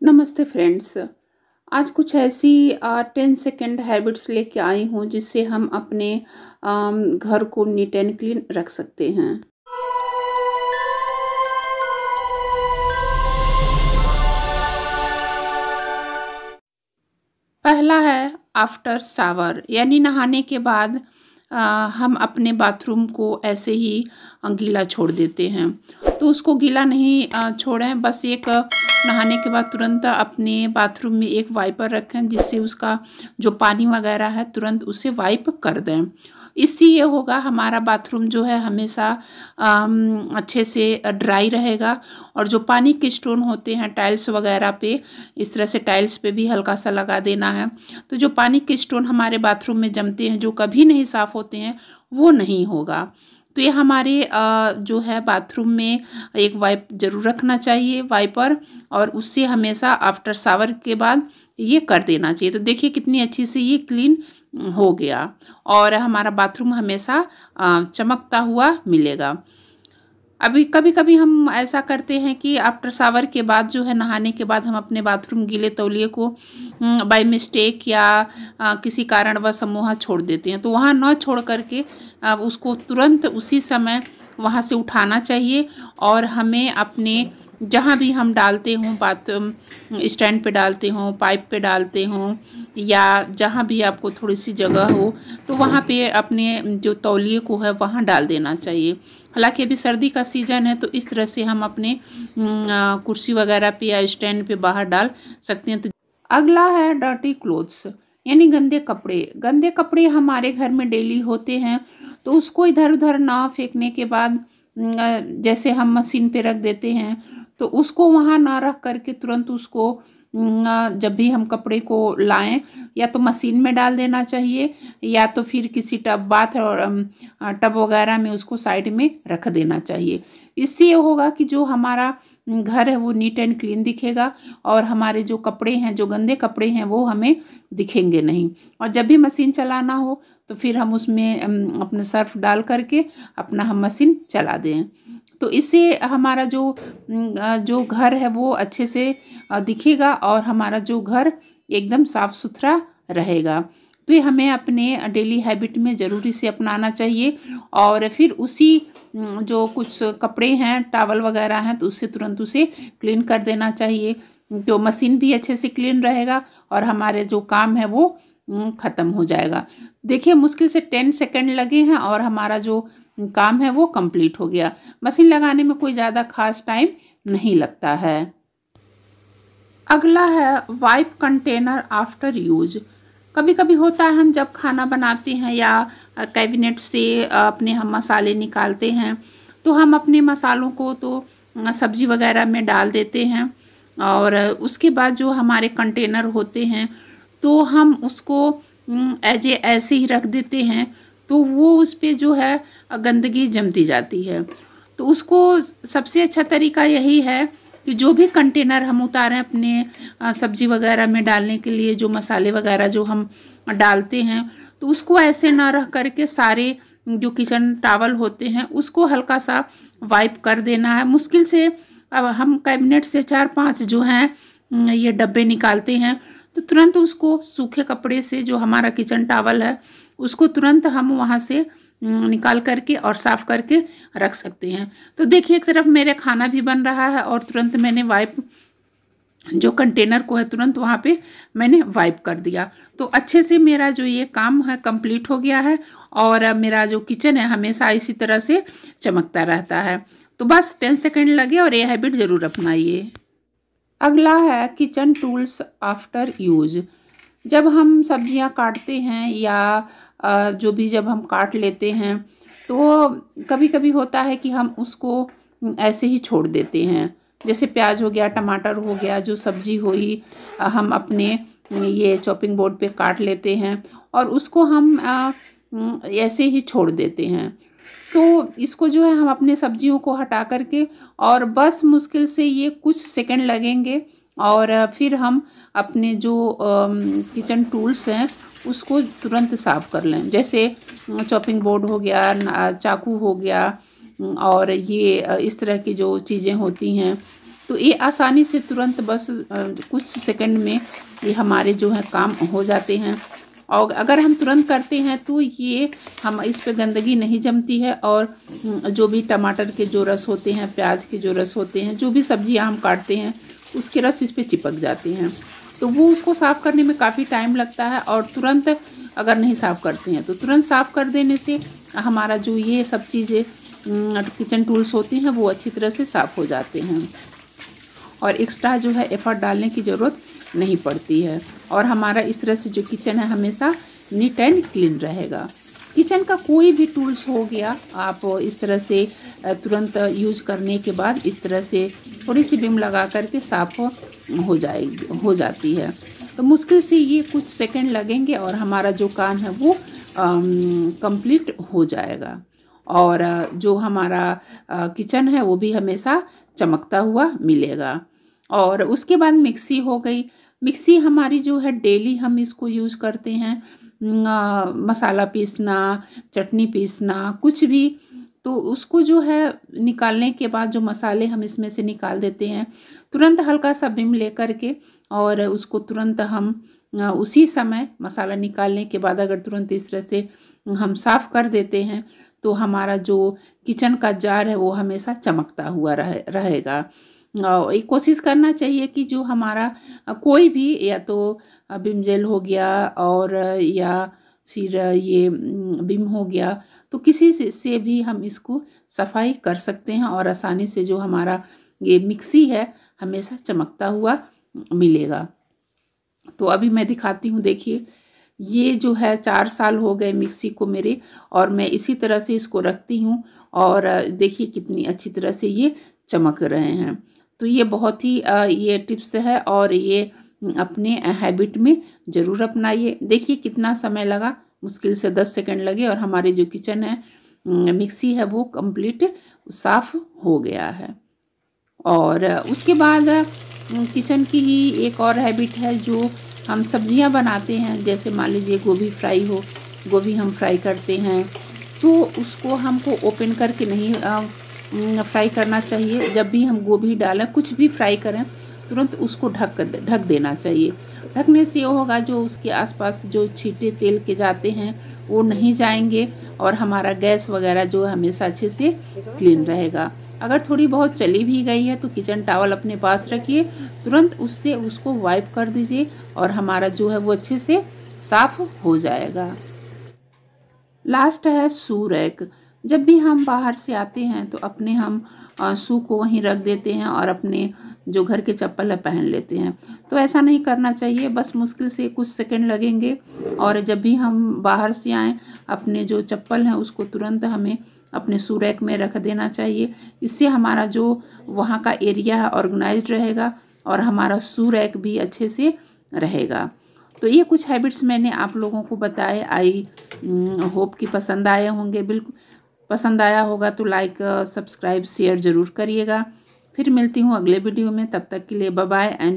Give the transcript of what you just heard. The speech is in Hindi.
नमस्ते फ्रेंड्स। आज कुछ ऐसी 10 सेकेंड हैबिट्स लेके आई हूँ जिससे हम अपने घर को नीट एंड क्लीन रख सकते हैं। पहला है आफ्टर शावर, यानी नहाने के बाद हम अपने बाथरूम को ऐसे ही गीला छोड़ देते हैं। तो उसको गीला नहीं छोड़ें, बस एक नहाने के बाद तुरंत अपने बाथरूम में एक वाइपर रखें जिससे उसका जो पानी वगैरह है तुरंत उसे वाइप कर दें। इससे ये होगा हमारा बाथरूम जो है हमेशा अच्छे से ड्राई रहेगा। और जो पानी के स्टोन होते हैं टाइल्स वगैरह पे, इस तरह से टाइल्स पे भी हल्का सा लगा देना है। तो जो पानी के स्टोन हमारे बाथरूम में जमते हैं जो कभी नहीं साफ़ होते हैं वो नहीं होगा। तो ये हमारे जो है बाथरूम में एक वाइप ज़रूर रखना चाहिए, वाइपर, और उससे हमेशा आफ्टर शावर के बाद ये कर देना चाहिए। तो देखिए कितनी अच्छी से ये क्लीन हो गया और हमारा बाथरूम हमेशा चमकता हुआ मिलेगा। अभी कभी कभी हम ऐसा करते हैं कि आफ्टर शावर के बाद जो है नहाने के बाद हम अपने बाथरूम गीले तौलिए को बाय मिस्टेक या किसी कारणवश हम वहाँ छोड़ देते हैं। तो वहाँ न छोड़ करके उसको तुरंत उसी समय वहाँ से उठाना चाहिए और हमें अपने जहाँ भी हम डालते हों, बाथ स्टैंड पे डालते हों, पाइप पे डालते हों, या जहाँ भी आपको थोड़ी सी जगह हो तो वहाँ पे अपने जो तौलिए को है वहाँ डाल देना चाहिए। हालांकि अभी सर्दी का सीज़न है तो इस तरह से हम अपने कुर्सी वगैरह पे या स्टैंड पे बाहर डाल सकते हैं। तो अगला है डर्टी क्लोथ्स, यानी गंदे कपड़े। गंदे कपड़े हमारे घर में डेली होते हैं तो उसको इधर उधर ना फेंकने के बाद जैसे हम मशीन पे रख देते हैं तो उसको वहाँ ना रख करके तुरंत उसको जब भी हम कपड़े को लाएं या तो मशीन में डाल देना चाहिए या तो फिर किसी बाथ और टब वगैरह में उसको साइड में रख देना चाहिए। इससे ये होगा कि जो हमारा घर है वो नीट एंड क्लीन दिखेगा और हमारे जो कपड़े हैं, जो गंदे कपड़े हैं, वो हमें दिखेंगे नहीं। और जब भी मशीन चलाना हो तो फिर हम उसमें अपना सर्फ डाल करके अपना हम मशीन चला दें। तो इससे हमारा जो घर है वो अच्छे से दिखेगा और हमारा जो घर एकदम साफ़ सुथरा रहेगा। तो ये हमें अपने डेली हैबिट में ज़रूरी से अपनाना चाहिए। और फिर उसी जो कुछ कपड़े हैं, टॉवल वगैरह हैं, तो उससे तुरंत उसे क्लीन कर देना चाहिए। तो मशीन भी अच्छे से क्लीन रहेगा और हमारे जो काम है वो ख़त्म हो जाएगा। देखिए मुश्किल से 10 सेकेंड लगे हैं और हमारा जो काम है वो कंप्लीट हो गया। मशीन लगाने में कोई ज़्यादा खास टाइम नहीं लगता है। अगला है वाइप कंटेनर आफ्टर यूज। कभी कभी होता है हम जब खाना बनाते हैं या कैबिनेट से अपने हम मसाले निकालते हैं तो हम अपने मसालों को तो सब्जी वगैरह में डाल देते हैं और उसके बाद जो हमारे कंटेनर होते हैं तो हम उसको ऐसे ही रख देते हैं तो वो उस पर जो है गंदगी जमती जाती है। तो उसको सबसे अच्छा तरीका यही है कि जो भी कंटेनर हम उतारें अपने सब्जी वगैरह में डालने के लिए, जो मसाले वगैरह जो हम डालते हैं, तो उसको ऐसे ना रख करके सारे जो किचन टॉवल होते हैं उसको हल्का सा वाइप कर देना है। मुश्किल से अब हम कैबिनेट से 4-5 जो हैं ये डब्बे निकालते हैं तो तुरंत उसको सूखे कपड़े से, जो हमारा किचन टॉवल है, उसको तुरंत हम वहाँ से निकाल करके और साफ़ करके रख सकते हैं। तो देखिए एक तरफ मेरे खाना भी बन रहा है और तुरंत मैंने वाइप जो कंटेनर को है तुरंत वहाँ पे मैंने वाइप कर दिया। तो अच्छे से मेरा जो ये काम है कंप्लीट हो गया है और मेरा जो किचन है हमेशा इसी तरह से चमकता रहता है। तो बस 10 सेकेंड लगे और ये हैबिट ज़रूर अपनाइए। अगला है किचन टूल्स आफ्टर यूज। जब हम सब्जियां काटते हैं या जो भी जब हम काट लेते हैं तो कभी कभी होता है कि हम उसको ऐसे ही छोड़ देते हैं। जैसे प्याज हो गया, टमाटर हो गया, जो सब्जी हुई, हम अपने ये चॉपिंग बोर्ड पे काट लेते हैं और उसको हम ऐसे ही छोड़ देते हैं। तो इसको जो है हम अपने सब्जियों को हटा करके और बस मुश्किल से ये कुछ सेकंड लगेंगे और फिर हम अपने जो किचन टूल्स हैं उसको तुरंत साफ़ कर लें। जैसे चॉपिंग बोर्ड हो गया, चाकू हो गया और ये इस तरह की जो चीज़ें होती हैं तो ये आसानी से तुरंत बस कुछ सेकंड में ये हमारे जो है काम हो जाते हैं। और अगर हम तुरंत करते हैं तो ये हम इस पे गंदगी नहीं जमती है, और जो भी टमाटर के जो रस होते हैं, प्याज के जो रस होते हैं, जो भी सब्जियां हम काटते हैं उसके रस इस पे चिपक जाते हैं, तो वो उसको साफ़ करने में काफ़ी टाइम लगता है। और तुरंत अगर नहीं साफ़ करते हैं तो तुरंत साफ़ कर देने से हमारा जो ये सब चीज़ें किचन टूल्स होती हैं वो अच्छी तरह से साफ़ हो जाते हैं, और एक्स्ट्रा जो है एफर्ट डालने की ज़रूरत नहीं पड़ती है, और हमारा इस तरह से जो किचन है हमेशा नीट एंड क्लीन रहेगा। किचन का कोई भी टूल्स हो गया, आप इस तरह से तुरंत यूज करने के बाद इस तरह से थोड़ी सी विम लगा करके साफ़ हो जाती है। तो मुश्किल से ये कुछ सेकंड लगेंगे और हमारा जो काम है वो कंप्लीट हो जाएगा, और जो हमारा किचन है वो भी हमेशा चमकता हुआ मिलेगा। और उसके बाद मिक्सी हो गई। मिक्सी हमारी जो है डेली हम इसको यूज़ करते हैं, मसाला पीसना, चटनी पीसना, कुछ भी, तो उसको जो है निकालने के बाद जो मसाले हम इसमें से निकाल देते हैं, तुरंत हल्का सा विम ले करके, और उसको तुरंत हम उसी समय मसाला निकालने के बाद अगर तुरंत इस तरह से हम साफ़ कर देते हैं तो हमारा जो किचन का जार है वो हमेशा चमकता हुआ रहेगा। कोशिश करना चाहिए कि जो हमारा कोई भी, या तो विम जेल हो गया और या फिर ये विम हो गया, तो किसी से भी हम इसको सफाई कर सकते हैं, और आसानी से जो हमारा ये मिक्सी है हमेशा चमकता हुआ मिलेगा। तो अभी मैं दिखाती हूँ, देखिए ये जो है 4 साल हो गए मिक्सी को मेरे, और मैं इसी तरह से इसको रखती हूँ, और देखिए कितनी अच्छी तरह से ये चमक रहे हैं। तो ये बहुत ही ये टिप्स है, और ये अपने हैबिट में ज़रूर अपनाइए। देखिए कितना समय लगा, मुश्किल से 10 सेकंड लगे और हमारे जो किचन है मिक्सी है वो कंप्लीट साफ़ हो गया है। और उसके बाद किचन की ही एक और हैबिट है, जो हम सब्जियां बनाते हैं, जैसे मान लीजिए गोभी फ्राई हो, गोभी हम फ्राई करते हैं, तो उसको हमको ओपन करके नहीं फ्राई करना चाहिए। जब भी हम गोभी डालें, कुछ भी फ्राई करें, तुरंत उसको ढक देना चाहिए। ढकने से ये होगा जो उसके आसपास जो छींटे तेल के जाते हैं वो नहीं जाएंगे, और हमारा गैस वगैरह जो हमेशा अच्छे से क्लीन रहेगा। अगर थोड़ी बहुत चली भी गई है तो किचन टॉवल अपने पास रखिए, तुरंत उससे उसको वाइप कर दीजिए, और हमारा जो है वो अच्छे से साफ़ हो जाएगा। लास्ट है शू रैक। जब भी हम बाहर से आते हैं तो अपने हम शू को वहीं रख देते हैं और अपने जो घर के चप्पल है पहन लेते हैं, तो ऐसा नहीं करना चाहिए। बस मुश्किल से कुछ सेकंड लगेंगे, और जब भी हम बाहर से आएँ अपने जो चप्पल हैं उसको तुरंत हमें अपने शू रैक में रख देना चाहिए। इससे हमारा जो वहाँ का एरिया है ऑर्गेनाइज्ड रहेगा, और हमारा शू रैक भी अच्छे से रहेगा। तो ये कुछ हैबिट्स मैंने आप लोगों को बताए। आई होप कि पसंद आए होंगे। बिल्कुल पसंद आया होगा तो लाइक, सब्सक्राइब, शेयर ज़रूर करिएगा। फिर मिलती हूँ अगले वीडियो में, तब तक के लिए बाय बाय एंड